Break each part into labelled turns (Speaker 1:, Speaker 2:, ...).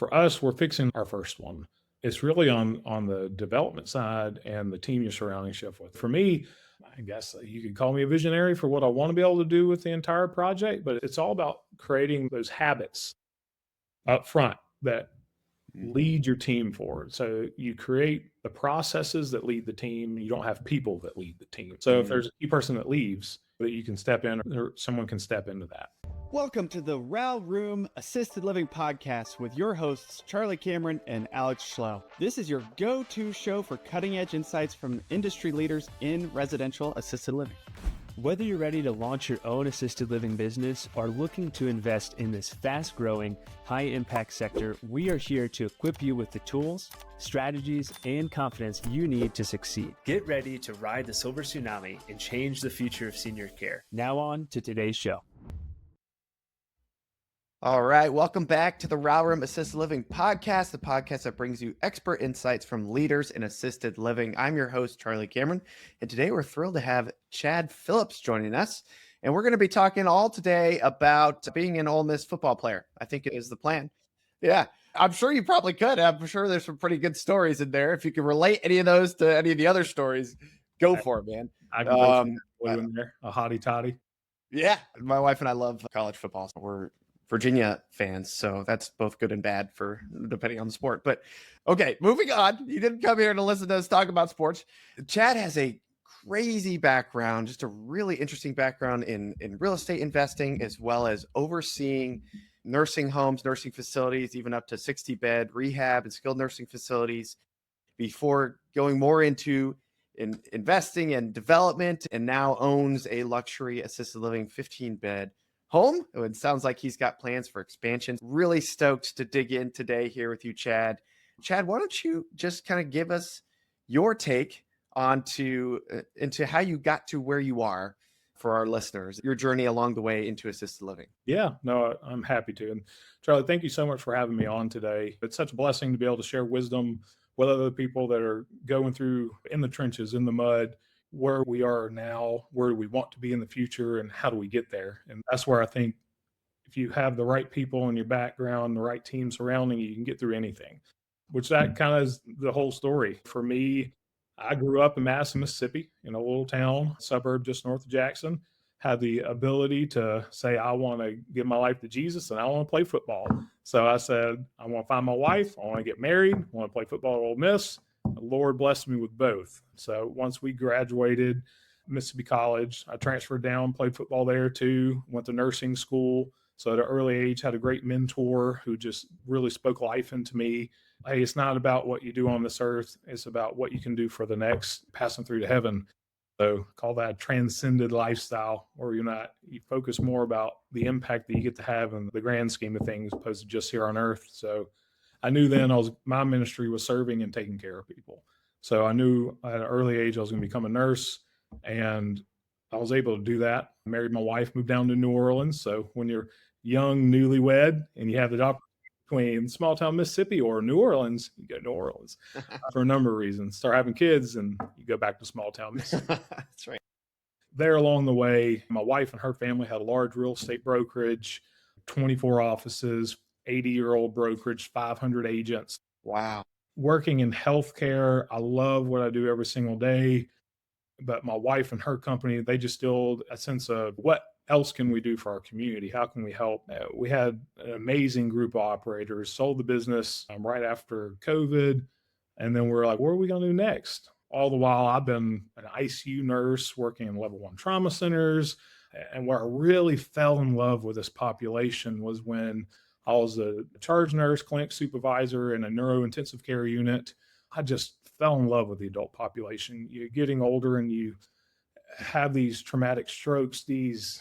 Speaker 1: for us, we're fixing our first one. It's really on the development side and the team you're surrounding yourself with. For me, I guess you could call me a visionary for what I want to be able to do with the entire project, but it's all about creating those habits up front that lead your team forward. So you create the processes that lead the team. You don't have people that lead the team. So if there's a key person that leaves, that you can step in or someone can step into that.
Speaker 2: Welcome to the RAL Room Assisted Living Podcast with your hosts, Charlie Cameron and Alex Schlow. This is your go-to show for cutting-edge insights from industry leaders in residential assisted living.
Speaker 3: Whether you're ready to launch your own assisted living business or looking to invest in this fast-growing, high-impact sector, we are here to equip you with the tools, strategies, and confidence you need to succeed. Get ready to ride the silver tsunami and change the future of senior care. Now on to today's show.
Speaker 2: All right, welcome back to the RAL Room Assisted Living Podcast, the podcast that brings you expert insights from leaders in assisted living. I'm your host, Charlie Cameron, and today we're thrilled to have Chad Phillips joining us. And we're going to be talking all today about being an Ole Miss football player. I think it is the plan. Yeah, I'm sure you probably could. I'm sure there's some pretty good stories in there. If you can relate any of those to any of the other stories, go for it, man.
Speaker 1: I can go in there, a hottie toddy.
Speaker 2: Yeah, my wife and I love college football. So we're Virginia fans, so that's both good and bad for depending on the sport. But okay, moving on. You didn't come here to listen to us talk about sports. Chad has a crazy background, just a really interesting background in real estate investing, as well as overseeing nursing homes, nursing facilities, even up to 60-bed rehab and skilled nursing facilities before going more into investing and development, and now owns a luxury assisted living 15-bed home. It sounds like he's got plans for expansion. Really stoked to dig in today here with you, Chad. Chad, why don't you just kind of give us your take into how you got to where you are for our listeners, your journey along the way into assisted living.
Speaker 1: Yeah, no, I'm happy to. And Charlie, thank you so much for having me on today. It's such a blessing to be able to share wisdom with other people that are going through in the trenches, in the mud, where we are now, where do we want to be in the future, and how do we get there? And that's where I think if you have the right people in your background, the right team surrounding you, you can get through anything, which that kind of is the whole story. For me, I grew up in Madison, Mississippi, in a little town, suburb just north of Jackson, had the ability to say, I want to give my life to Jesus and I want to play football. So I said, I want to find my wife, I want to get married, I want to play football at Ole Miss. The Lord blessed me with both. So once we graduated Mississippi College, I transferred down, played football there too, went to nursing school. So at an early age, had a great mentor who just really spoke life into me. Hey, it's not about what you do on this earth. It's about what you can do for the next, passing through to heaven. So call that a transcended lifestyle, where you focus more about the impact that you get to have in the grand scheme of things, opposed to just here on earth. So I knew then my ministry was serving and taking care of people. So I knew at an early age I was going to become a nurse, and I was able to do that. I married my wife, moved down to New Orleans. So when you're young, newlywed, and you have the opportunity between small town Mississippi or New Orleans, you go to New Orleans for a number of reasons. Start having kids and you go back to small town Mississippi.
Speaker 2: That's right.
Speaker 1: There along the way, my wife and her family had a large real estate brokerage, 24 offices, 80-year-old brokerage, 500 agents.
Speaker 2: Wow.
Speaker 1: Working in healthcare, I love what I do every single day. But my wife and her company, they just instilled a sense of what else can we do for our community? How can we help? We had an amazing group of operators, sold the business right after COVID. And then we're like, what are we going to do next? All the while, I've been an ICU nurse working in level 1 trauma centers. And where I really fell in love with this population was when I was a charge nurse, clinic supervisor in a neurointensive care unit. I just fell in love with the adult population. You're getting older and you have these traumatic strokes, these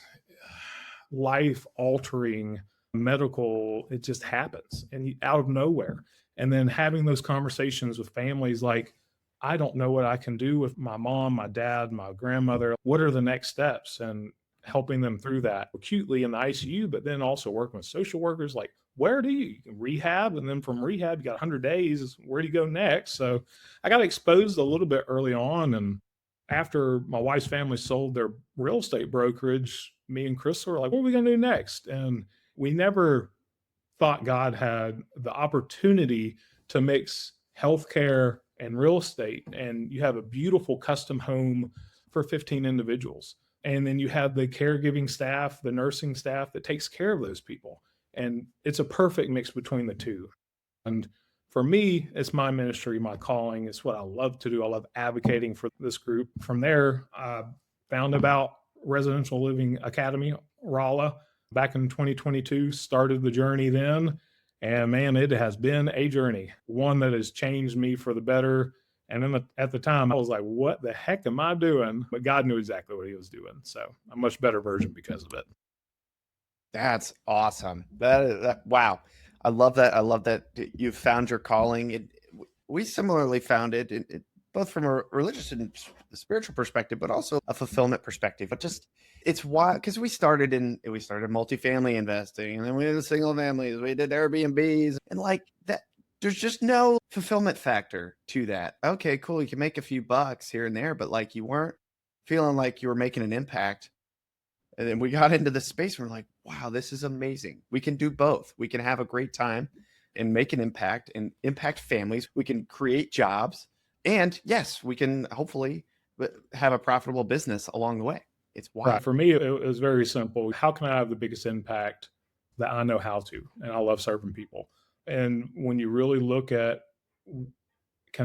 Speaker 1: life-altering medical, it just happens and out of nowhere. And then having those conversations with families like, I don't know what I can do with my mom, my dad, my grandmother. What are the next steps? And helping them through that acutely in the ICU, but then also working with social workers, like, where do you rehab? And then from rehab, you got 100 days. Where do you go next? So I got exposed a little bit early on. And after my wife's family sold their real estate brokerage, me and Crystal were like, what are we going to do next? And we never thought God had the opportunity to mix healthcare and real estate, and you have a beautiful custom home for 15 individuals. And then you have the caregiving staff, the nursing staff that takes care of those people. And it's a perfect mix between the two. And for me, it's my ministry, my calling. It's what I love to do. I love advocating for this group. From there, I found about Residential Living Academy, RALA, back in 2022, started the journey then. And man, it has been a journey, one that has changed me for the better. And then at the time, I was like, what the heck am I doing? But God knew exactly what he was doing. So a much better version because of it.
Speaker 2: That's awesome. Wow. I love that. I love that you found your calling. We similarly found it, both from a religious and spiritual perspective, but also a fulfillment perspective. But just it's why, because we started multifamily investing, and then we did single families, we did Airbnbs, and like that. There's just no fulfillment factor to that. Okay, cool. You can make a few bucks here and there, but like you weren't feeling like you were making an impact. And then we got into this space and we're like, wow, this is amazing. We can do both. We can have a great time and make an impact and impact families. We can create jobs. And yes, we can hopefully have a profitable business along the way. It's wild.
Speaker 1: Right. For me, it was very simple. How can I have the biggest impact that I know how to? And I love serving people. And when you really look at,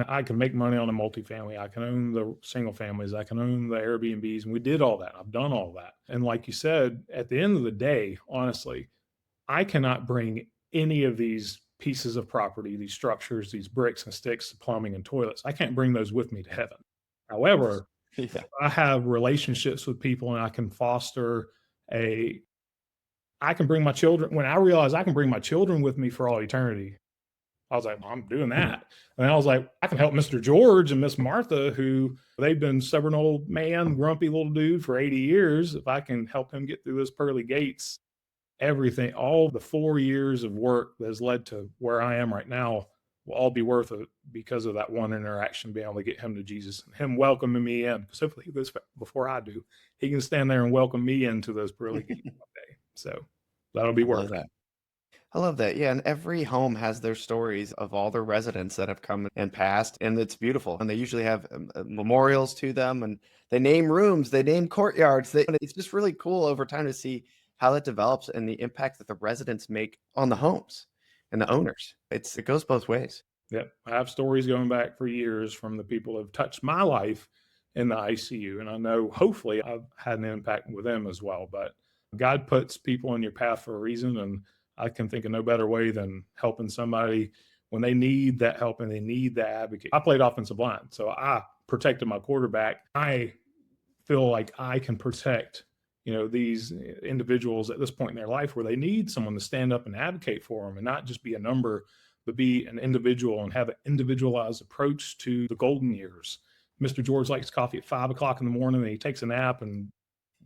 Speaker 1: I can make money on a multifamily. I can own the single families. I can own the Airbnbs. And we did all that. I've done all that. And like you said, at the end of the day, honestly, I cannot bring any of these pieces of property, these structures, these bricks and sticks, plumbing and toilets. I can't bring those with me to heaven. However,
Speaker 2: Yeah.
Speaker 1: I have relationships with people and I can foster I can bring my children. When I realized I can bring my children with me for all eternity, I was like, well, I'm doing that. And I was like, I can help Mr. George and Miss Martha, who they've been stubborn old man, grumpy little dude for 80 years. If I can help him get through those pearly gates, everything, all the 4 years of work that has led to where I am right now will all be worth it because of that one interaction, being able to get him to Jesus, him welcoming me in. Because hopefully he goes before I do. He can stand there and welcome me into those pearly gates one day. So that'll be worth it.
Speaker 2: I love that. Yeah. And every home has their stories of all their residents that have come and passed. And it's beautiful. And they usually have memorials to them, and they name rooms, they name courtyards. It's just really cool over time to see how that develops and the impact that the residents make on the homes and the owners. It goes both ways.
Speaker 1: Yep. I have stories going back for years from the people who have touched my life in the ICU. And I know hopefully I've had an impact with them as well. But God puts people in your path for a reason. And I can think of no better way than helping somebody when they need that help and they need that advocate. I played offensive line, so I protected my quarterback. I feel like I can protect, these individuals at this point in their life where they need someone to stand up and advocate for them and not just be a number, but be an individual and have an individualized approach to the golden years. Mr. George likes coffee at 5 o'clock in the morning and he takes a nap, and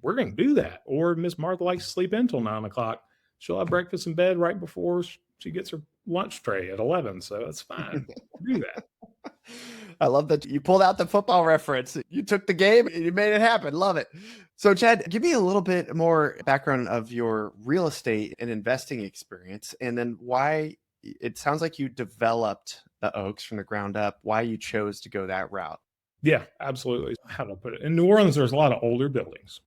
Speaker 1: we're going to do that. Or Miss Martha likes to sleep until 9 o'clock. She'll have breakfast in bed right before she gets her lunch tray at 11. So that's fine. Do that.
Speaker 2: I love that you pulled out the football reference. You took the game and you made it happen. Love it. So Chad, give me a little bit more background of your real estate and investing experience, and then why it sounds like you developed the Oaks from the ground up, why you chose to go that route.
Speaker 1: Yeah, absolutely. How do I put it? In New Orleans, there's a lot of older buildings.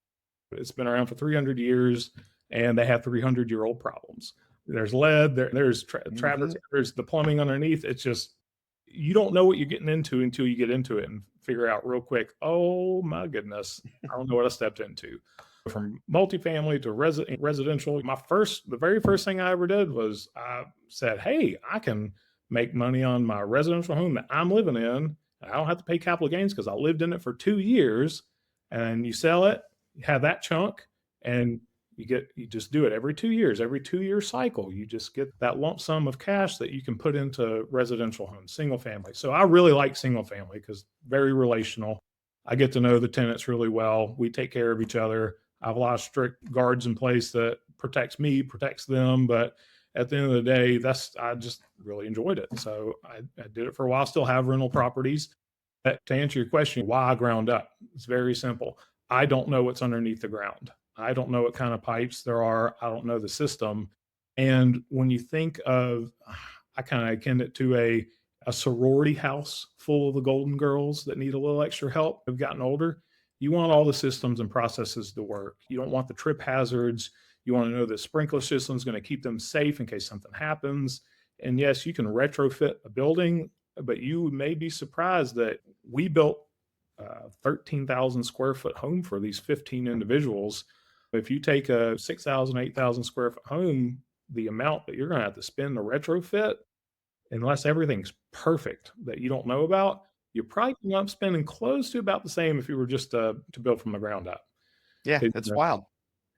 Speaker 1: It's been around for 300 years and they have 300-year-old problems. There's lead, there's travertine, there's the plumbing underneath. It's just, you don't know what you're getting into until you get into it and figure out real quick, oh my goodness, I don't know what I stepped into. From multifamily to residential, the very first thing I ever did was I said, hey, I can make money on my residential home that I'm living in. I don't have to pay capital gains because I lived in it for 2 years. And you sell it, you have that chunk, and you just do it every 2 years, every 2-year cycle. You just get that lump sum of cash that you can put into residential homes, single family. So I really like single family because very relational. I get to know the tenants really well. We take care of each other. I have a lot of strict guards in place that protects me, protects them. But at the end of the day, I just really enjoyed it. So I did it for a while, still have rental properties. To answer your question, why ground up? It's very simple. I don't know what's underneath the ground. I don't know what kind of pipes there are. I don't know the system. And when you think of, I kind of akin it to a sorority house full of the Golden Girls that need a little extra help, have gotten older. You want all the systems and processes to work. You don't want the trip hazards. You want to know the sprinkler system is going to keep them safe in case something happens. And yes, you can retrofit a building, but you may be surprised that we built a 13,000 square foot home for these 15 individuals. If you take a 6,000, 8,000 square foot home, the amount that you're going to have to spend to retrofit, unless everything's perfect that you don't know about, you're probably going to end up spending close to about the same if you were just to build from the ground up.
Speaker 2: Yeah, that's wild.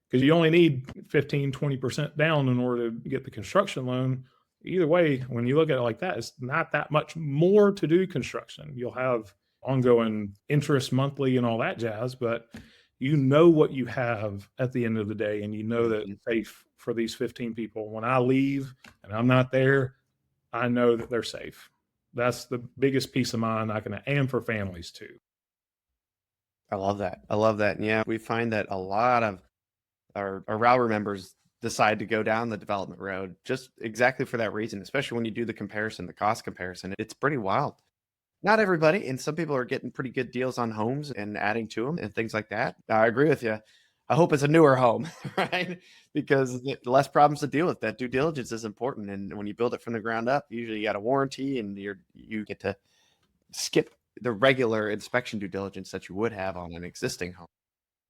Speaker 1: Because you only need 15, 20% down in order to get the construction loan. Either way, when you look at it like that, it's not that much more to do construction. You'll have ongoing interest monthly and all that jazz, but you know what you have at the end of the day, and you know that it's safe for these 15 people. When I leave and I'm not there, I know that they're safe. That's the biggest peace of mind I can, and for families too.
Speaker 2: I love that. I love that. And yeah, we find that a lot of our RAL members decide to go down the development road just exactly for that reason, especially when you do the comparison, the cost comparison. It's pretty wild. Not everybody, and some people are getting pretty good deals on homes and adding to them and things like that. I agree with you. I hope it's a newer home, right? Because less problems to deal with. That due diligence is important, and when you build it from the ground up, usually you got a warranty, and you get to skip the regular inspection due diligence that you would have on an existing home.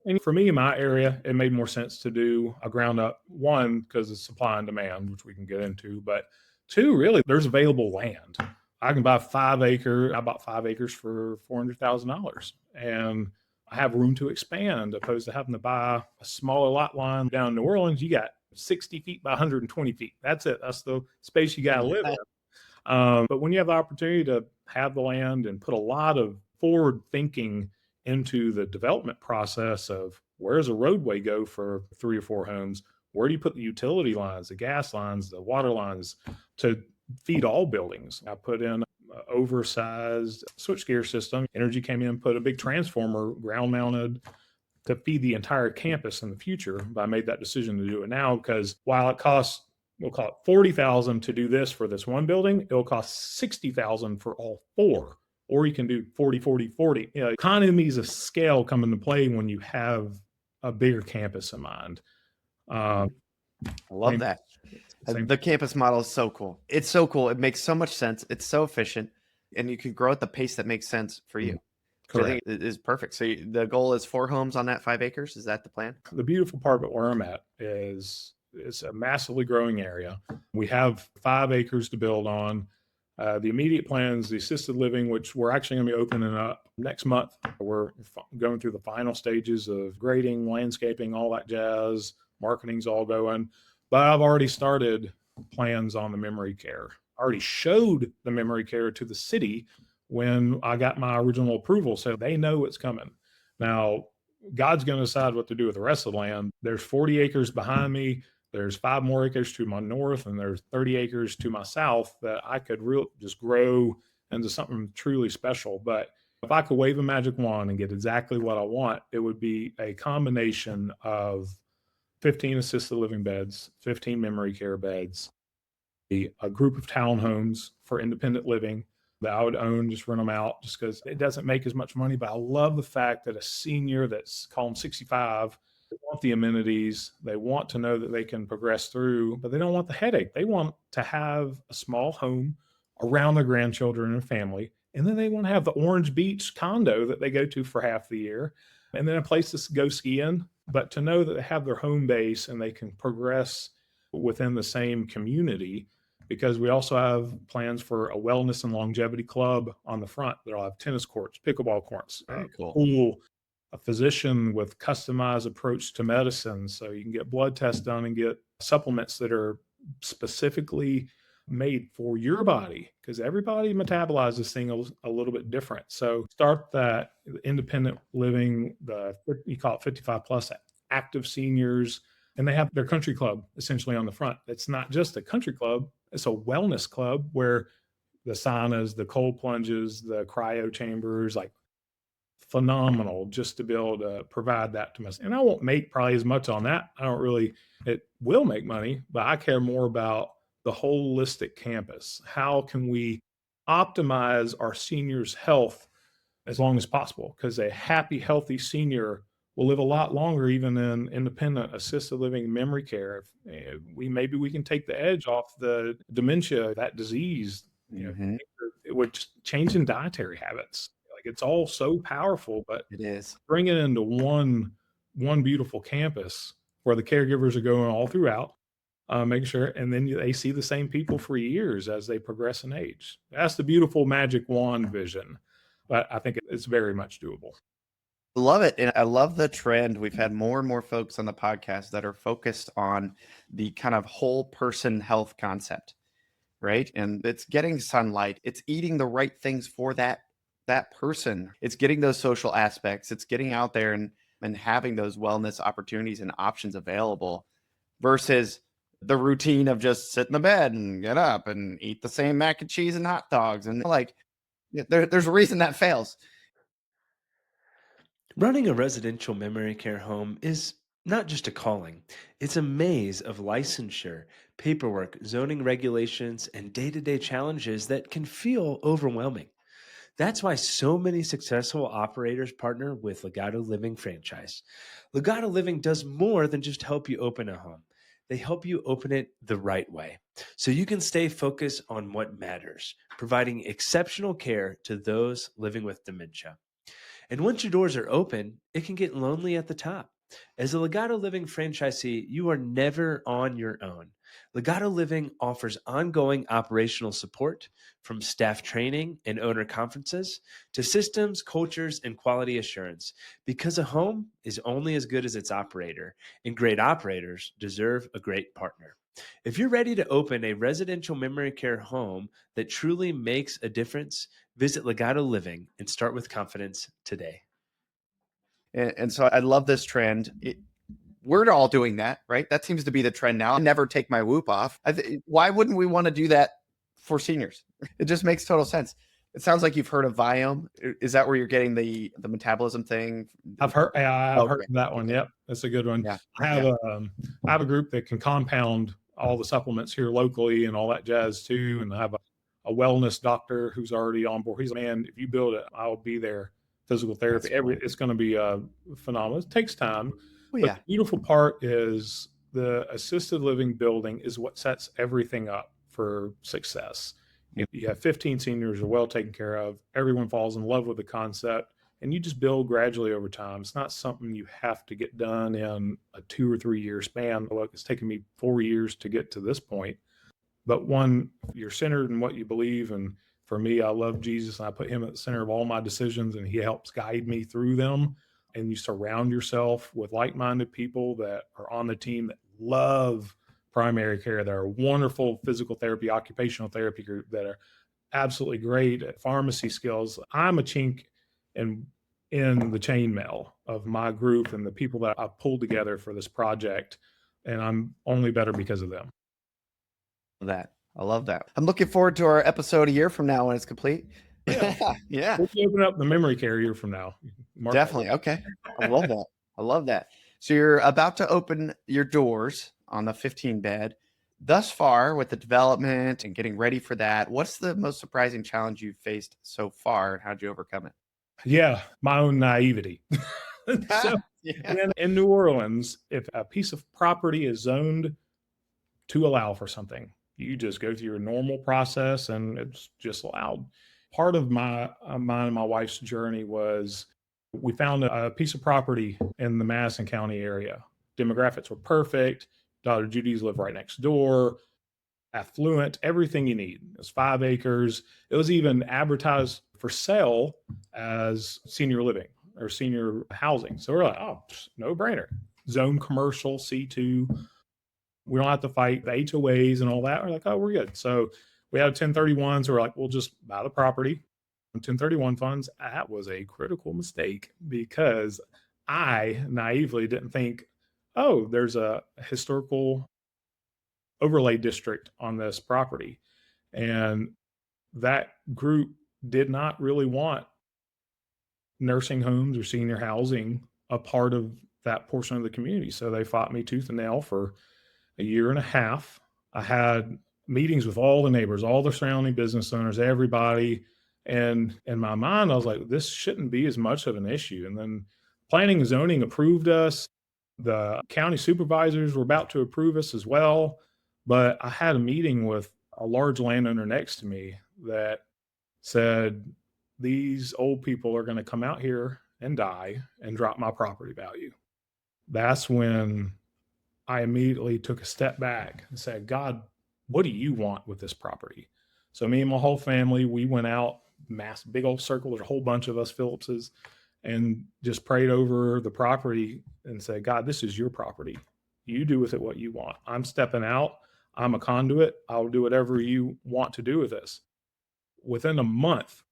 Speaker 1: And for me in my area, it made more sense to do a ground up, one, because it's supply and demand, which we can get into, but two, really, there's available land. I can buy 5 acre. I bought 5 acres for $400,000, and I have room to expand opposed to having to buy a smaller lot line down in New Orleans. You got 60 feet by 120 feet. That's it. That's the space you got to live in. But when you have the opportunity to have the land and put a lot of forward thinking into the development process of where does a roadway go for 3 or 4 homes? Where do you put the utility lines, the gas lines, the water lines to feed all buildings? I put in an oversized switchgear system. Energy came in, put a big transformer ground mounted to feed the entire campus in the future. But I made that decision to do it now because while it costs, we'll call it 40,000 to do this for this one building, it'll cost 60,000 for all 4. Or you can do 40, 40, 40. You know, economies of scale come into play when you have a bigger campus in mind.
Speaker 2: I love that. The campus model is so cool. It's so cool. It makes so much sense. It's so efficient, and you can grow at the pace that makes sense for you. So I think it is perfect. So the goal is 4 homes on that 5 acres. Is that the plan?
Speaker 1: The beautiful part about where I'm at is it's a massively growing area. We have 5 acres to build on. The immediate plans, the assisted living, which we're actually going to be opening up next month. We're going through the final stages of grading, landscaping, all that jazz. Marketing's all going. But I've already started plans on the memory care. I already showed the memory care to the city when I got my original approval, so they know it's coming. Now, God's going to decide what to do with the rest of the land. There's 40 acres behind me. There's 5 more acres to my north, and there's 30 acres to my south that I could just grow into something truly special. But if I could wave a magic wand and get exactly what I want, it would be a combination of 15 assisted living beds, 15 memory care beds, a group of townhomes for independent living that I would own, just rent them out just because it doesn't make as much money. But I love the fact that a senior that's call them 65, they want the amenities. They want to know that they can progress through, but they don't want the headache. They want to have a small home around their grandchildren and family. And then they want to have the Orange Beach condo that they go to for half the year, and then a place to go skiing. But to know that they have their home base and they can progress within the same community, because we also have plans for a wellness and longevity club on the front that'll have tennis courts, pickleball courts, pool, a physician with customized approach to medicine. So you can get blood tests done and get supplements that are specifically made for your body, because everybody metabolizes things a little bit different. So start that independent living, you call it 55 plus, active seniors, and they have their country club essentially on the front. It's not just a country club, it's a wellness club where the saunas, the cold plunges, the cryo chambers, like phenomenal just to be able to provide that to myself. And I won't make probably as much on that. I don't really, it will make money, but I care more about the holistic campus. How can we optimize our seniors' health as long as possible? Because a happy, healthy senior will live a lot longer, even in independent assisted living memory care. If, maybe we can take the edge off the dementia, that disease,
Speaker 2: Hmm.
Speaker 1: with changing dietary habits. Like it's all so powerful, but
Speaker 2: It is.
Speaker 1: bring it into one beautiful campus where the caregivers are going all throughout, making sure, and then they see the same people for years as they progress in age. That's the beautiful magic wand vision, but I think it's very much doable.
Speaker 2: Love it. And I love the trend. We've had more and more folks on the podcast that are focused on the kind of whole person health concept, right? And it's getting sunlight, it's eating the right things for that person. It's getting those social aspects, it's getting out there and having those wellness opportunities and options available versus the routine of just sit in the bed and get up and eat the same mac and cheese and hot dogs. And like, there's a reason that fails.
Speaker 3: Running a residential memory care home is not just a calling, it's a maze of licensure, paperwork, zoning regulations, and day to day challenges that can feel overwhelming. That's why so many successful operators partner with Legato Living franchise. Legato Living does more than just help you open a home. They help you open it the right way so you can stay focused on what matters, providing exceptional care to those living with dementia. And once your doors are open, it can get lonely at the top. As a Legato Living franchisee, you are never on your own. Legato Living offers ongoing operational support from staff training and owner conferences to systems, cultures, and quality assurance because a home is only as good as its operator, and great operators deserve a great partner. If you're ready to open a residential memory care home that truly makes a difference, visit Legato Living and start with confidence today.
Speaker 2: And so I love this trend. We're all doing that, right? That seems to be the trend now. I never take my whoop off. Why wouldn't we want to do that for seniors? It just makes total sense. It sounds like you've heard of Viome. Is that where you're getting the metabolism thing?
Speaker 1: I've heard
Speaker 2: Okay.
Speaker 1: of that one. Yep, that's a good one.
Speaker 2: Yeah.
Speaker 1: I have
Speaker 2: Yeah.
Speaker 1: I have a group that can compound all the supplements here locally and all that jazz too. And I have a wellness doctor who's already on board. He's like, man, if you build it, I'll be there. Physical therapy,
Speaker 2: That's cool.
Speaker 1: it's going to be phenomenal. It takes time,
Speaker 2: Oh,
Speaker 1: but
Speaker 2: yeah.
Speaker 1: the beautiful part is the assisted living building is what sets everything up for success. You have 15 seniors are well taken care of. Everyone falls in love with the concept, and you just build gradually over time. It's not something you have to get done in a 2 or 3 year span. Look, it's taken me 4 years to get to this point. But one, you're centered in what you believe. And for me, I love Jesus and I put him at the center of all my decisions and he helps guide me through them. And you surround yourself with like minded people that are on the team that love primary care, that are wonderful physical therapy, occupational therapy group, that are absolutely great at pharmacy skills. I'm a chink in the chainmail of my group and the people that I pulled together for this project, and I'm only better because of them.
Speaker 2: That. I love that. I'm looking forward to our episode a year from now when it's complete.
Speaker 1: Yeah,
Speaker 2: Yeah.
Speaker 1: we'll open up the memory care year from now.
Speaker 2: Definitely. Okay. I love that. I love that. So you're about to open your doors on the 15 bed. Thus far, with the development and getting ready for that, what's the most surprising challenge you've faced so far, and how'd you overcome it?
Speaker 1: Yeah, my own naivety. So
Speaker 2: Yeah.
Speaker 1: in New Orleans, if a piece of property is zoned to allow for something, you just go through your normal process and it's just allowed. Part of mine and my wife's journey was we found a piece of property in the Madison County area. Demographics were perfect. Daughter Judy's lived right next door, affluent, everything you need. It was 5 acres. It was even advertised for sale as senior living or senior housing. So we're like, oh, no brainer. Zone commercial, C2. We don't have to fight the HOAs and all that. We're like, oh, we're good. So we had 1031. So we're like, we'll just buy the property. 1031 funds. That was a critical mistake because I naively didn't think, oh, there's a historical overlay district on this property. And that group did not really want nursing homes or senior housing a part of that portion of the community. So they fought me tooth and nail for a year and a half. I had meetings with all the neighbors, all the surrounding business owners, everybody. And in my mind, I was like, this shouldn't be as much of an issue. And then planning and zoning approved us. The county supervisors were about to approve us as well. But I had a meeting with a large landowner next to me that said, these old people are going to come out here and die and drop my property value. That's when I immediately took a step back and said, God, what do you want with this property? So me and my whole family, we went out, big old circle. There's a whole bunch of us Phillipses, and just prayed over the property and said, God, this is your property. You do with it what you want. I'm stepping out. I'm a conduit. I'll do whatever you want to do with this. Within a month,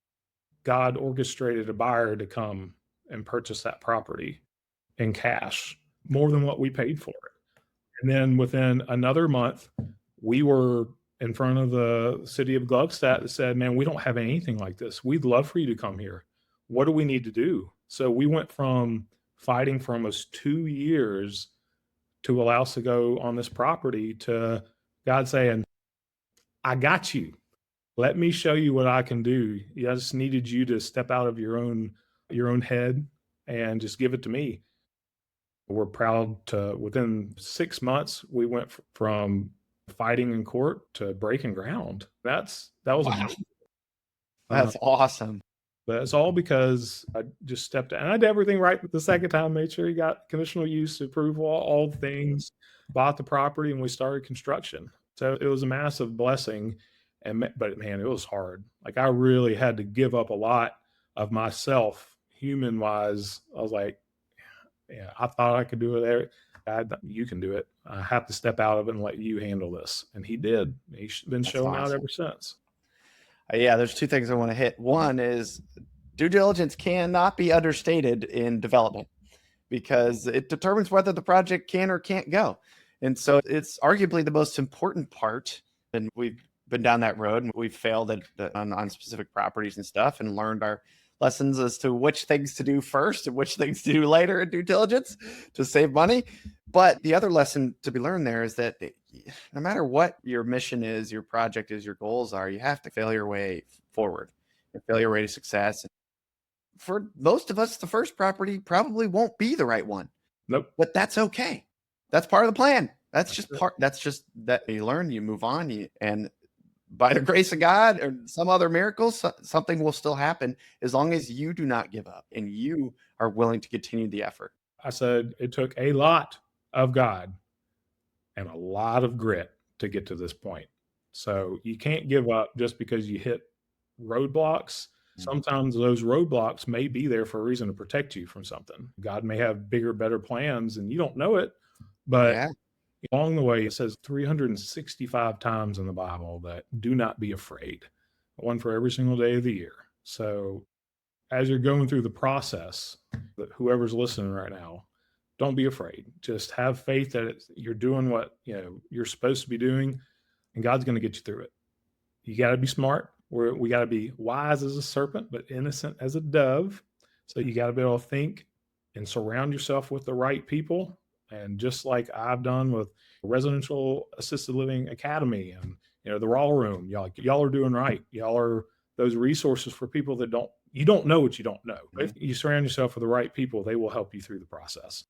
Speaker 1: God orchestrated a buyer to come and purchase that property in cash, more than what we paid for it. And then within another month, we were in front of the city of Gluckstadt that said, man, we don't have anything like this. We'd love for you to come here. What do we need to do? So we went from fighting for almost 2 years to allow us to go on this property to God saying, I got you. Let me show you what I can do. I just needed you to step out of your own head and just give it to me. We're proud to, within 6 months, we went from fighting in court to breaking ground. That was
Speaker 2: Wow.
Speaker 1: amazing.
Speaker 2: That's awesome.
Speaker 1: But it's all because I just stepped out and I did everything right the second time, made sure you got conditional use approval, all the things, bought the property, and we started construction. So it was a massive blessing. But man, it was hard. Like I really had to give up a lot of myself, human wise. I was like, yeah, I thought I could do it. You can do it. I have to step out of it and let you handle this. And he did. He's been showing out ever since.
Speaker 2: Yeah, there's two things I want to hit. One is due diligence cannot be understated in development because it determines whether the project can or can't go. And so it's arguably the most important part. And we've been down that road and we've failed on specific properties and stuff and learned our lessons as to which things to do first and which things to do later in due diligence to save money. But the other lesson to be learned there is that no matter what your mission is, your project is, your goals are, you have to fail your way forward and fail your way to success. For most of us, the first property probably won't be the right one.
Speaker 1: Nope.
Speaker 2: But that's okay. That's part of the plan. That's just that you learn, you move on, and by the grace of God or some other miracles, something will still happen as long as you do not give up and you are willing to continue the effort.
Speaker 1: I said it took a lot of God and a lot of grit to get to this point. So you can't give up just because you hit roadblocks. Sometimes those roadblocks may be there for a reason to protect you from something. God may have bigger, better plans and you don't know it, but along the way, it says 365 times in the Bible that do not be afraid, one for every single day of the year. So as you're going through the process, whoever's listening right now, don't be afraid. Just have faith that you're doing what you're supposed to be doing, and God's going to get you through it. You got to be smart. We got to be wise as a serpent, but innocent as a dove. So you got to be able to think and surround yourself with the right people. And just like I've done with Residential Assisted Living Academy and the RAL room, y'all are doing right. Y'all are those resources for people that you don't know what you don't know. But if you surround yourself with the right people, they will help you through the process.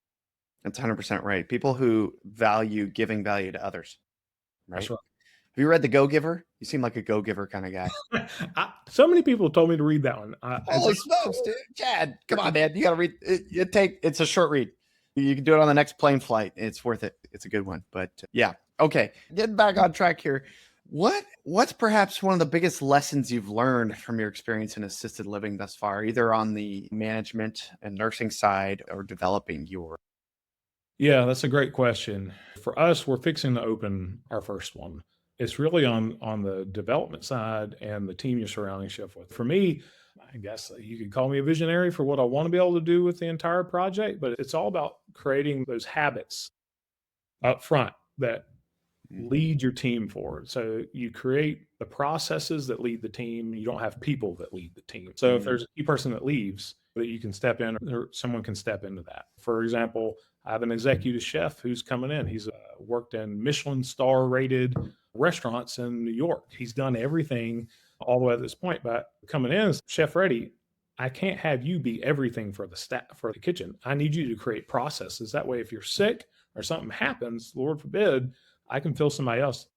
Speaker 2: That's 100% right. People who value giving value to others. Right?
Speaker 1: That's right.
Speaker 2: Have you read The Go-Giver? You seem like a go-giver kind of guy.
Speaker 1: So many people told me to read that one.
Speaker 2: Holy smokes, dude. Chad, come on, man. You got to read it. It's a short read. You can do it on the next plane flight. It's worth it. It's a good one. But yeah. Okay. Getting back on track here. What's perhaps one of the biggest lessons you've learned from your experience in assisted living thus far, either on the management and nursing side or developing your?
Speaker 1: Yeah, that's a great question. For us, we're fixing to open our first one. It's really on the development side and the team you're surrounding yourself with. For me, I guess you could call me a visionary for what I want to be able to do with the entire project, but it's all about creating those habits up front that lead your team forward. So you create the processes that lead the team. You don't have people that lead the team. So if there's a key person that leaves, that you can step in, or someone can step into that. For example, I have an executive chef who's coming in. He's worked in Michelin star rated restaurants in New York. He's done everything all the way to this point, but coming in as chef ready, I can't have you be everything for the staff, for the kitchen. I need you to create processes. That way, if you're sick or something happens, Lord forbid, I can fill somebody else.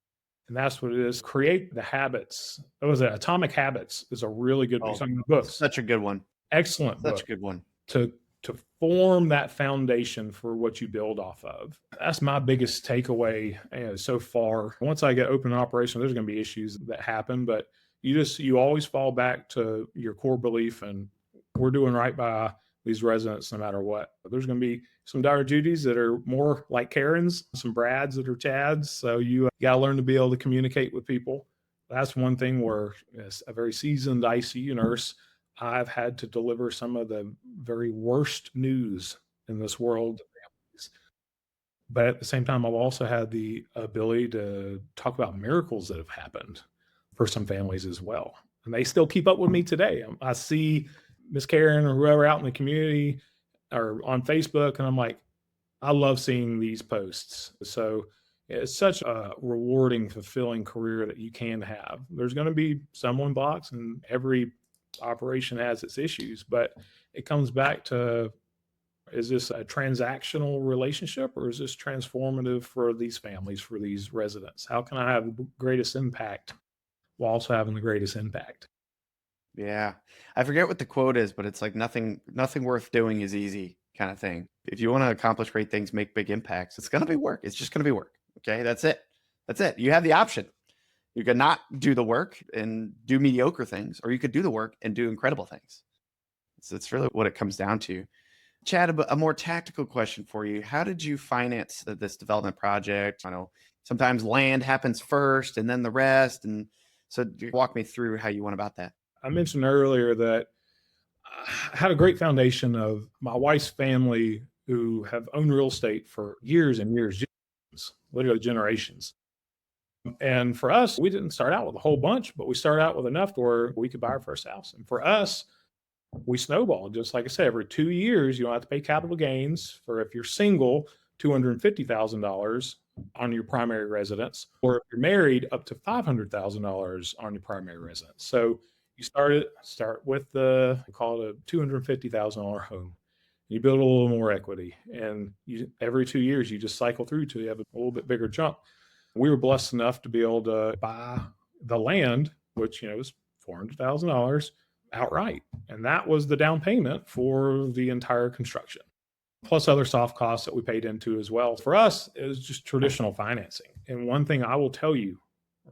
Speaker 1: And that's what it is. Create the habits. What was it? Atomic Habits is a really good piece
Speaker 2: Oh,
Speaker 1: on books.
Speaker 2: such a good one.
Speaker 1: Excellent
Speaker 2: Such
Speaker 1: book
Speaker 2: a good one.
Speaker 1: to form that foundation for what you build off of. That's my biggest takeaway so far. Once I get open operation, there's going to be issues that happen, but you always fall back to your core belief, and we're doing right by these residents no matter what. There's going to be some Dr. Judys that are more like Karens, some Brads that are Chads. So you got to learn to be able to communicate with people. That's one thing where, as a very seasoned ICU nurse, I've had to deliver some of the very worst news in this world to families. But at the same time, I've also had the ability to talk about miracles that have happened for some families as well. And they still keep up with me today. I see Miss Karen or whoever out in the community or on Facebook, and I'm like, I love seeing these posts. So it's such a rewarding, fulfilling career that you can have. There's going to be stumbling blocks, and every operation has its issues, but it comes back to, is this a transactional relationship or is this transformative for these families, for these residents? How can I have the greatest impact while also having the greatest impact?
Speaker 2: Yeah. I forget what the quote is, but it's like nothing worth doing is easy kind of thing. If you want to accomplish great things, make big impacts, it's going to be work. It's just going to be work. Okay. That's it. That's it. You have the option. You could not do the work and do mediocre things, or you could do the work and do incredible things. So it's really what it comes down to. Chad, a more tactical question for you. How did you finance this development project? I know sometimes land happens first and then the rest. And so walk me through how you went about that.
Speaker 1: I mentioned earlier that I had a great foundation of my wife's family who have owned real estate for years and years, literally generations. And for us, we didn't start out with a whole bunch, but we started out with enough to where we could buy our first house. And for us, we snowballed. Just like I said, every 2 years, you don't have to pay capital gains for, if you're single, $250,000 on your primary residence, or if you're married, up to $500,000 on your primary residence. So you start with call it a $250,000 home. You build a little more equity, and every 2 years you just cycle through till you have a little bit bigger jump. We were blessed enough to be able to buy the land, which was $400,000 outright, and that was the down payment for the entire construction, plus other soft costs that we paid into as well. For us, it was just traditional financing. And one thing I will tell you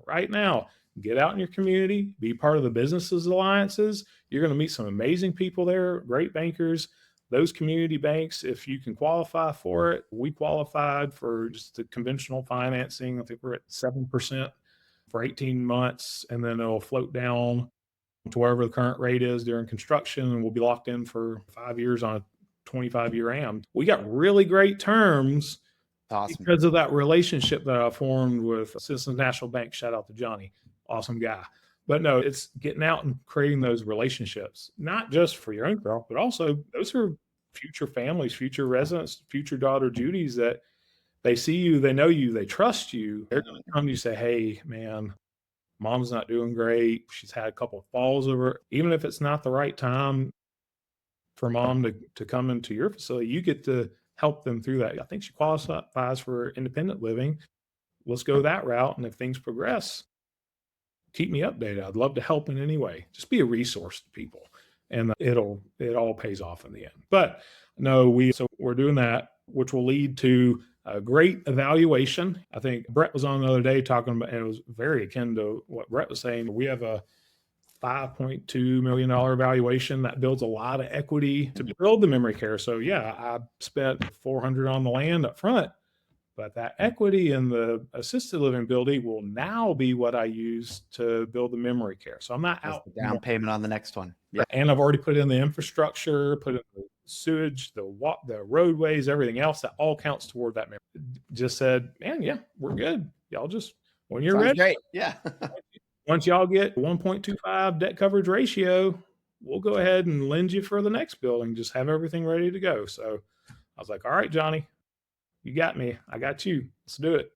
Speaker 1: right now, get out in your community, be part of the businesses alliances. You're going to meet some amazing people there, great bankers. Those community banks, if you can qualify for it, we qualified for just the conventional financing. I think we're at 7% for 18 months, and then it'll float down to wherever the current rate is during construction, and we'll be locked in for 5 years on a 25-year AM. We got really great terms.
Speaker 2: Awesome.
Speaker 1: Because of that relationship that I formed with Citizens National Bank. Shout out to Johnny, awesome guy. But no, it's getting out and creating those relationships, not just for your own girl, but also those are future families, future residents, future daughter Judys that they see you, they know you, they trust you. They're going to come to you and say, hey, man, mom's not doing great. She's had a couple of falls over. Even if it's not the right time for mom to come into your facility, you get to help them through that. I think she qualifies for independent living. Let's go that route. And if things progress, keep me updated. I'd love to help in any way. Just be a resource to people, and it all pays off in the end. But no, we're doing that, which will lead to a great evaluation. I think Brett was on the other day talking about, and it was very akin to what Brett was saying. We have a $5.2 million valuation that builds a lot of equity to build the memory care. So yeah, I spent $400 on the land up front, but that equity in the assisted living building will now be what I use to build the memory care. So I'm not out
Speaker 2: the down payment on the next one. Yeah.
Speaker 1: And I've already put in the infrastructure, put in the sewage, the roadways, everything else that all counts toward that memory. Just said, man, yeah, we're good. Y'all just, when you're
Speaker 2: Sounds
Speaker 1: ready.
Speaker 2: great. Yeah.
Speaker 1: Once y'all get 1.25 debt coverage ratio, we'll go ahead and lend you for the next building. Just have everything ready to go. So I was like, all right, Johnny, you got me. I got you. Let's do it.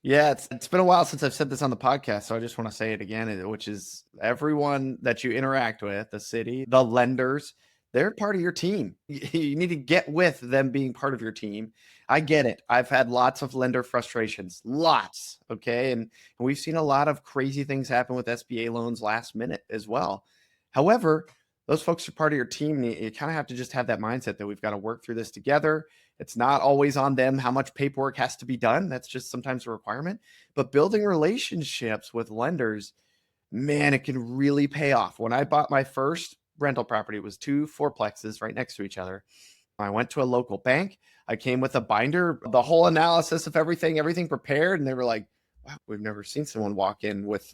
Speaker 2: Yeah, it's been a while since I've said this on the podcast, so I just want to say it again, which is everyone that you interact with, the city, the lenders, they're part of your team. You need to get with them being part of your team. I get it. I've had lots of lender frustrations, lots. Okay. And we've seen a lot of crazy things happen with SBA loans last minute as well. However, those folks are part of your team. And you kind of have to just have that mindset that we've got to work through this together. It's not always on them how much paperwork has to be done. That's just sometimes a requirement. But building relationships with lenders, man, it can really pay off. When I bought my first rental property, it was 2 fourplexes right next to each other. I went to a local bank. I came with a binder, the whole analysis of everything prepared. And they were like, wow, we've never seen someone walk in with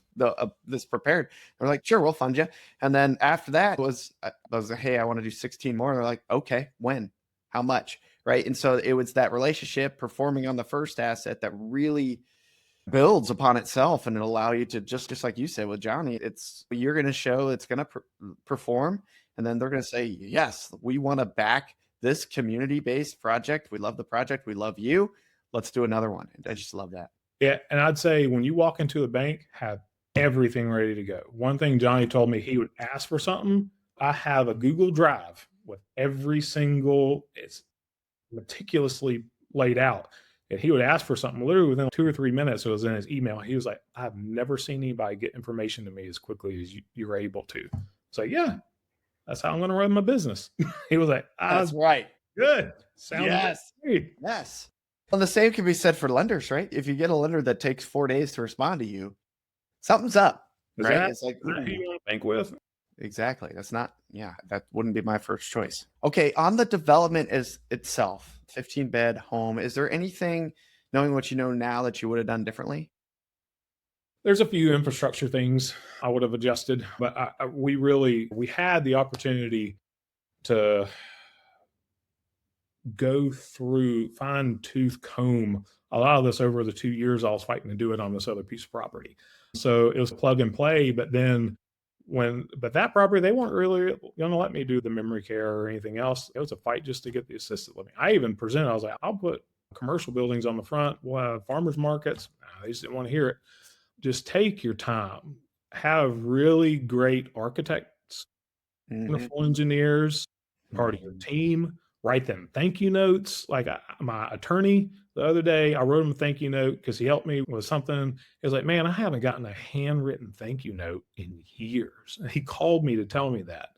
Speaker 2: this prepared. They're like, sure, we'll fund you. And then after that I was like, hey, I want to do 16 more. And they're like, okay, when? How much? Right. And so it was that relationship performing on the first asset that really builds upon itself, and it'll allow you to just like you said with Johnny, you're going to show it's going to perform. And then they're going to say, yes, we want to back this community-based project. We love the project. We love you. Let's do another one. I just love that.
Speaker 1: Yeah. And I'd say when you walk into a bank, have everything ready to go. One thing Johnny told me, he would ask for something. I have a Google Drive with every single, it's meticulously laid out. And he would ask for something literally within 2 or 3 minutes. It was in his email. He was like, I've never seen anybody get information to me as quickly as you were able to. It's like, yeah, that's how I'm going to run my business. He was like,
Speaker 2: that's right.
Speaker 1: Good. Sounds
Speaker 2: yes.
Speaker 1: great.
Speaker 2: Yes. Well, the same can be said for lenders, right? If you get a lender that takes 4 days to respond to you, something's up, right? It's like,
Speaker 1: is that who you want to bank with?
Speaker 2: Exactly. That wouldn't be my first choice. Okay. On the development itself, 15-bed home, is there anything, knowing what you know now, that you would have done differently?
Speaker 1: There's a few infrastructure things I would have adjusted, but we had the opportunity to go through, fine tooth comb a lot of this over the 2 years I was fighting to do it on this other piece of property. So it was plug and play, but then but that property, they weren't really going to let me do the memory care or anything else. It was a fight just to get the assisted living. I even presented, I was like, I'll put commercial buildings on the front. We'll have farmers markets. Nah, they just didn't want to hear it. Just take your time. Have really great architects, wonderful engineers, part of your team. Write them thank you notes. Like my attorney the other day, I wrote him a thank you note because he helped me with something. He was like, man, I haven't gotten a handwritten thank you note in years. And he called me to tell me that.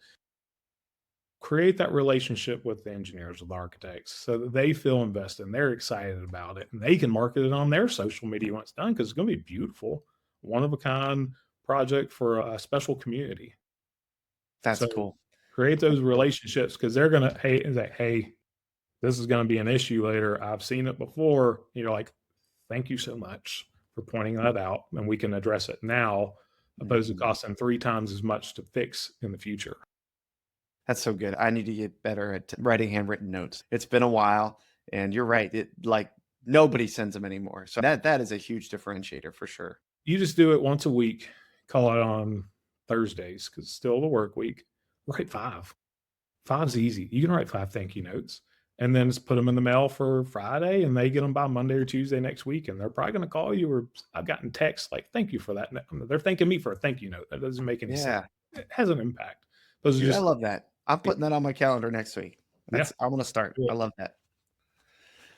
Speaker 1: Create that relationship with the engineers, with the architects, so that they feel invested and they're excited about it, and they can market it on their social media when it's done, because it's going to be beautiful, one of a kind project for a special community.
Speaker 2: That's cool.
Speaker 1: Create those relationships, because they're going to, hey, this is going to be an issue later. I've seen it before. You're like, thank you so much for pointing that out, and we can address it now, opposed to costing 3 times as much to fix in the future.
Speaker 2: That's so good. I need to get better at writing handwritten notes. It's been a while, and you're right. Nobody sends them anymore. So that is a huge differentiator for sure.
Speaker 1: You just do it once a week. Call it on Thursdays, because it's still the work week. Write 5. 5's easy. You can write 5 thank you notes, and then just put them in the mail for Friday, and they get them by Monday or Tuesday next week. And they're probably going to call you, or I've gotten texts like, thank you for that. They're thanking me for a thank you note. That doesn't make any sense. It has an impact.
Speaker 2: Dude, I love that. I'm putting that on my calendar next week. I'm going to start.
Speaker 1: Cool.
Speaker 2: I love that.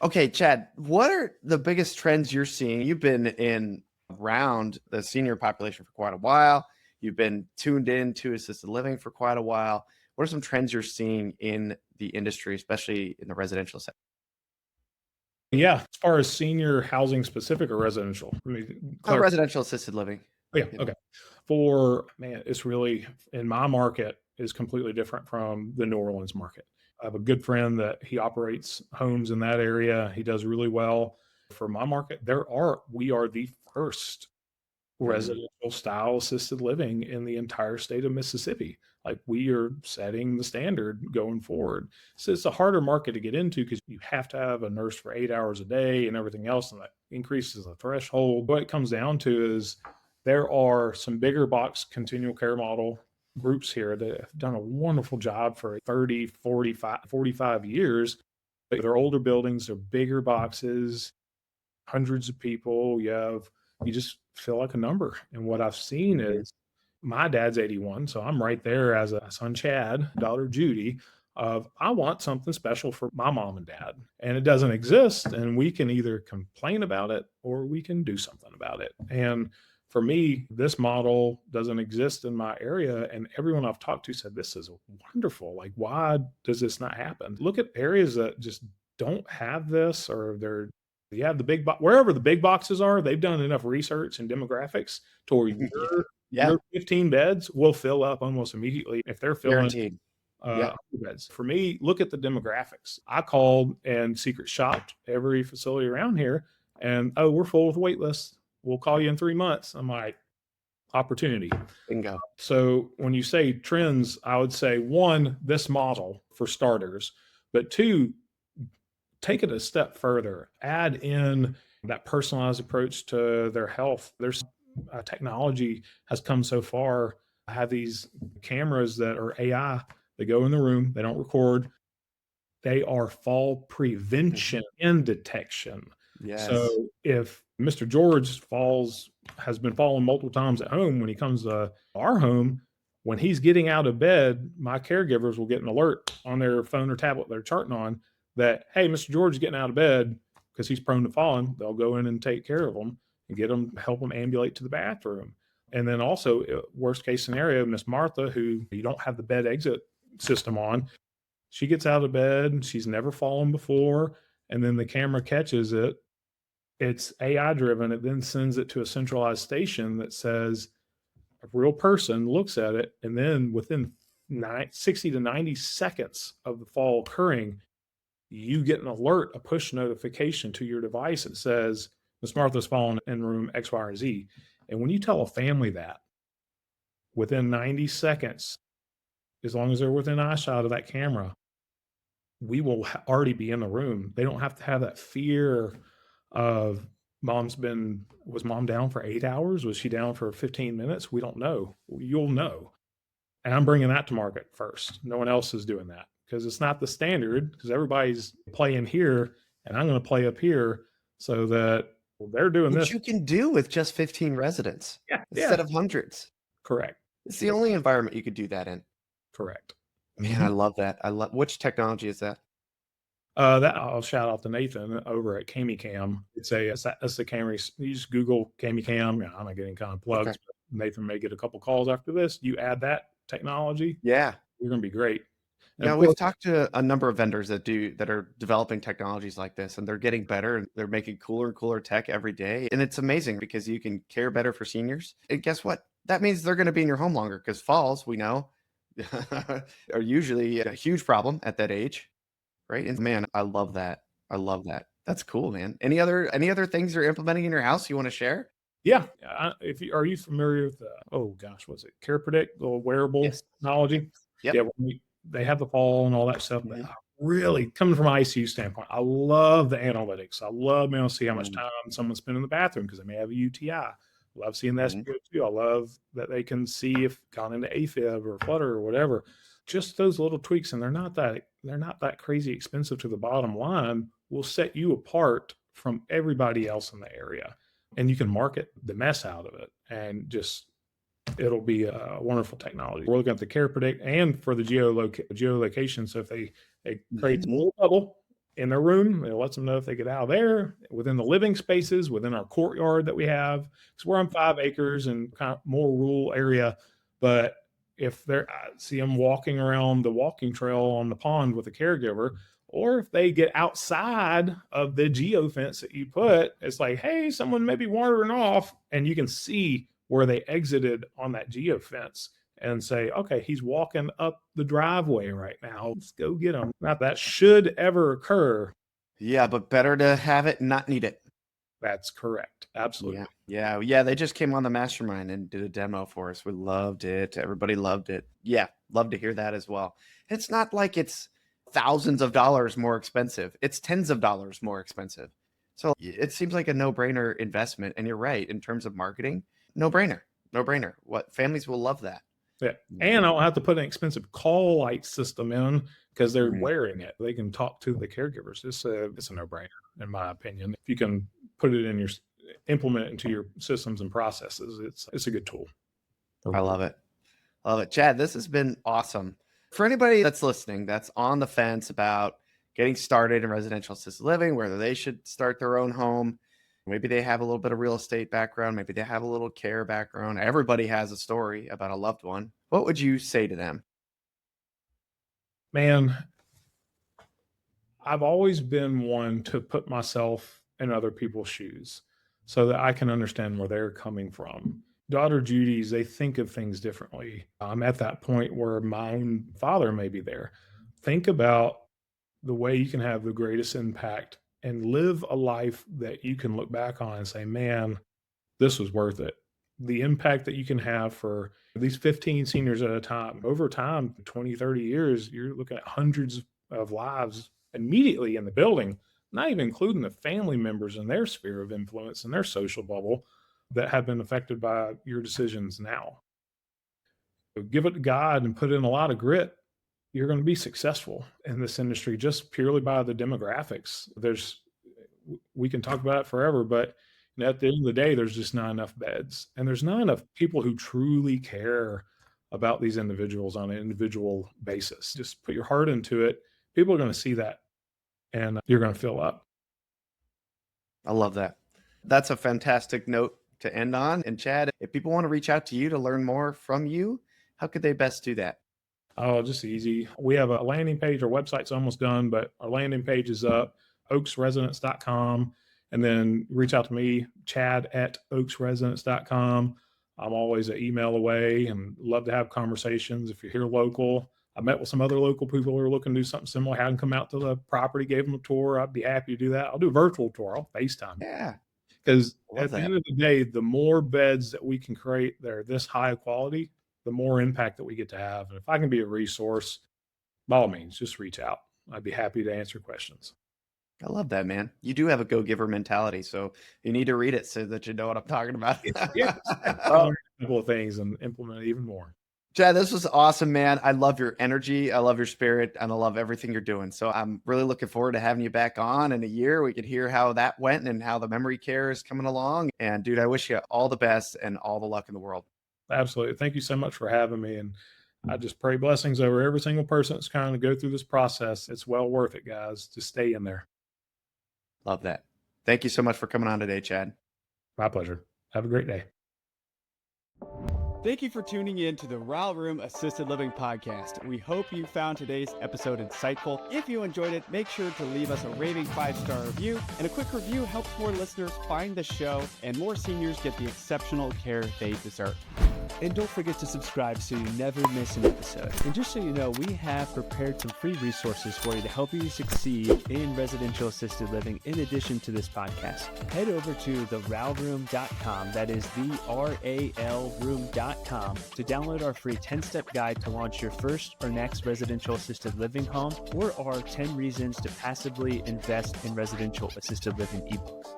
Speaker 2: Okay, Chad, what are the biggest trends you're seeing? You've been around the senior population for quite a while. You've been tuned in to assisted living for quite a while. What are some trends you're seeing in the industry, especially in the residential sector?
Speaker 1: Yeah, as far as senior housing specific or residential?
Speaker 2: Residential assisted living.
Speaker 1: Oh, yeah, okay. It's really, in my market, is completely different from the New Orleans market. I have a good friend that he operates homes in that area. He does really well. For my market, we are the first residential style assisted living in the entire state of Mississippi. Like, we are setting the standard going forward. So it's a harder market to get into, because you have to have a nurse for 8 hours a day and everything else, and that increases the threshold. What it comes down to is there are some bigger box continual care model groups here that have done a wonderful job for 30, 45 years. But they're older buildings, they're bigger boxes, hundreds of people. You just feel like a number. And what I've seen
Speaker 2: Mhm.
Speaker 1: is my dad's 81, so I'm right there as a son Chad, daughter Judy, of I want something special for my mom and dad. And it doesn't exist. And we can either complain about it or we can do something about it. And for me, this model doesn't exist in my area. And everyone I've talked to said, this is wonderful. Like, why does this not happen? Look at areas that just don't have this, or they're, yeah, wherever the big boxes are, they've done enough research and demographics to where
Speaker 2: Yeah. Yeah.
Speaker 1: your 15 beds will fill up almost immediately if they're filling
Speaker 2: Guaranteed. Yeah.
Speaker 1: 100 beds. For me, look at the demographics. I called and secret shopped every facility around here, and oh, we're full with wait lists. We'll call you in 3 months. I'm like, opportunity.
Speaker 2: Bingo.
Speaker 1: So when you say trends, I would say one, this model for starters, but two, take it a step further. Add in that personalized approach to their health. There's technology has come so far. I have these cameras that are AI. They go in the room. They don't record. They are fall prevention and detection.
Speaker 2: Yes.
Speaker 1: So if Mr. George has been falling multiple times at home, when he comes to our home, when he's getting out of bed, my caregivers will get an alert on their phone or tablet they're charting on that, hey, Mr. George is getting out of bed because he's prone to falling. They'll go in and take care of him and help him ambulate to the bathroom. And then also, worst case scenario, Miss Martha, who you don't have the bed exit system on, she gets out of bed. She's never fallen before. And then the camera catches it. It's AI driven. It then sends it to a centralized station that says a real person looks at it. And then within 60 to 90 seconds of the fall occurring, you get an alert, a push notification to your device that says, Miss Martha's fallen in room X, Y, or Z. And when you tell a family that within 90 seconds, as long as they're within eyeshot of that camera, we will already be in the room. They don't have to have that fear of was mom down for 8 hours? Was she down for 15 minutes? We don't know. You'll know. And I'm bringing that to market first. No one else is doing that because it's not the standard, because everybody's playing here and I'm going to play up here so that they're doing
Speaker 2: Which
Speaker 1: this.
Speaker 2: you can do with just 15 residents instead of hundreds.
Speaker 1: Correct.
Speaker 2: It's the only environment you could do that in.
Speaker 1: Correct.
Speaker 2: Man, I love that. Which technology is that?
Speaker 1: That I'll shout out to Nathan over at CamiCam. That's the camera. You just Google CamiCam. Yeah, I'm not getting kind of plugs,
Speaker 2: Okay.
Speaker 1: but Nathan may get a couple calls after this. You add that technology,
Speaker 2: Yeah.
Speaker 1: you're going to be great. And
Speaker 2: Yeah,
Speaker 1: of
Speaker 2: we've
Speaker 1: course,
Speaker 2: talked to a number of vendors that are developing technologies like this, and they're getting better, and they're making cooler and cooler tech every day. And it's amazing because you can care better for seniors. And guess what? That means they're going to be in your home longer, because falls, we know, are usually a huge problem at that age, right? And man, I love that. I love that. That's cool, man. Any other things you're implementing in your house you want to share?
Speaker 1: yeah. Are you familiar with oh gosh, what's it? Care Predict, the wearable
Speaker 2: Yes.
Speaker 1: technology?
Speaker 2: Yep.
Speaker 1: Yeah, they have the fall and all that stuff. But
Speaker 2: Mhm.
Speaker 1: really, coming from an ICU standpoint, I love the analytics. I love being able to see how much
Speaker 2: Mhm.
Speaker 1: time someone's spent in the bathroom because they may have a UTI. Love seeing the
Speaker 2: Mhm.
Speaker 1: SpO2. I love that they can see if gone into AFib or flutter or whatever. Just those little tweaks, and they're not that crazy expensive to the bottom line, will set you apart from everybody else in the area. And you can market the mess out of it and just it'll be a wonderful technology. We're looking at the Care Predict and for the geolocation. So if they create a
Speaker 2: Mhm.
Speaker 1: little bubble in their room, it lets them know if they get out of there within the living spaces, within our courtyard that we have. Because we're on 5 acres and kind of more rural area. But if I see them walking around the walking trail on the pond with a caregiver, or if they get outside of the geo fence that you put, it's like, hey, someone may be wandering off, and you can see where they exited on that geo fence and say, okay, he's walking up the driveway right now. Let's go get him. Not that should ever occur.
Speaker 2: Yeah, but better to have it and not need it.
Speaker 1: That's correct. Absolutely.
Speaker 2: Yeah. They just came on the mastermind and did a demo for us. We loved it. Everybody loved it. Yeah, love to hear that as well. It's not like it's thousands of dollars more expensive. It's tens of dollars more expensive. So it seems like a no-brainer investment. And you're right, in terms of marketing, no-brainer. No-brainer. What families will love that.
Speaker 1: Yeah. And I don't have to put an expensive call light system in because they're
Speaker 2: Mhm.
Speaker 1: wearing it. They can talk to the caregivers. It's a no-brainer, in my opinion. If you can put it in implement it into your systems and processes, it's a good tool.
Speaker 2: I love it. Love it. Chad, this has been awesome. For anybody that's listening, that's on the fence about getting started in residential assisted living, whether they should start their own home, maybe they have a little bit of real estate background, maybe they have a little care background. Everybody has a story about a loved one. What would you say to them?
Speaker 1: Man, I've always been one to put myself in other people's shoes so that I can understand where they're coming from. Daughter Judy's, they think of things differently. I'm at that point where my own father may be there. Think about the way you can have the greatest impact and live a life that you can look back on and say, man, this was worth it. The impact that you can have for these 15 seniors at a time, over time, 20, 30 years, you're looking at hundreds of lives immediately in the building, not even including the family members in their sphere of influence and their social bubble that have been affected by your decisions now. So give it to God and put in a lot of grit. You're going to be successful in this industry just purely by the demographics. We can talk about it forever, but at the end of the day, there's just not enough beds, and there's not enough people who truly care about these individuals on an individual basis. Just put your heart into it. People are going to see that, and you're going to fill up.
Speaker 2: I love that. That's a fantastic note to end on. And Chad, if people want to reach out to you to learn more from you, how could they best do that?
Speaker 1: Oh, just easy. We have a landing page. Our website's almost done, but our landing page is up, oaksresidence.com. And then reach out to me, Chad at oaksresidence.com. I'm always an email away and love to have conversations. If you're here local, I met with some other local people who are looking to do something similar. Had them come out to the property, gave them a tour. I'd be happy to do that. I'll do a virtual tour. I'll FaceTime.
Speaker 2: Yeah.
Speaker 1: Because
Speaker 2: Love
Speaker 1: at the
Speaker 2: that.
Speaker 1: end of the day, the more beds that we can create that are this high quality, the more impact that we get to have. And if I can be a resource, by all means, just reach out. I'd be happy to answer questions.
Speaker 2: I love that, man. You do have a go-giver mentality, so you need to read it so that you know what I'm talking about.
Speaker 1: Yeah, I'll learn a couple of things and implement it even more.
Speaker 2: Chad, this was awesome, man. I love your energy. I love your spirit, and I love everything you're doing. So I'm really looking forward to having you back on in a year. We could hear how that went and how the memory care is coming along. And dude, I wish you all the best and all the luck in the world.
Speaker 1: Absolutely. Thank you so much for having me. And I just pray blessings over every single person that's trying to go through this process. It's well worth it, guys. Just stay in there.
Speaker 2: Love that. Thank you so much for coming on today, Chad.
Speaker 1: My pleasure. Have a great day.
Speaker 4: Thank you for tuning in to the RAL Room Assisted Living Podcast. We hope you found today's episode insightful. If you enjoyed it, make sure to leave us a raving 5-star review. And a quick review helps more listeners find the show and more seniors get the exceptional care they deserve.
Speaker 3: And don't forget to subscribe so you never miss an episode. And just so you know, we have prepared some free resources for you to help you succeed in residential assisted living in addition to this podcast. Head over to theralroom.com, that is the RAL room.com, to download our free 10-step guide to launch your first or next residential assisted living home, or our 10 reasons to passively invest in residential assisted living ebooks.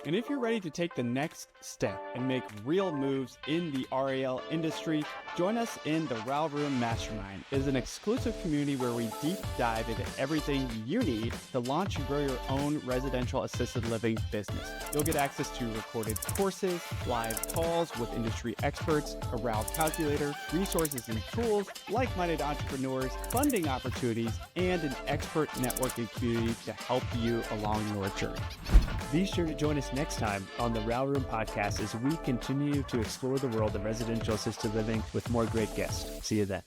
Speaker 4: And if you're ready to take the next step and make real moves in the RAL industry, join us in the RAL Room Mastermind. It is an exclusive community where we deep dive into everything you need to launch and grow your own residential assisted living business. You'll get access to recorded courses, live calls with industry experts, a RAL calculator, resources and tools, like-minded entrepreneurs, funding opportunities, and an expert networking community to help you along your journey.
Speaker 3: Be sure to join us next time on the RAL Room Podcast as we continue to explore the world of residential assisted living with more great guests. See you then.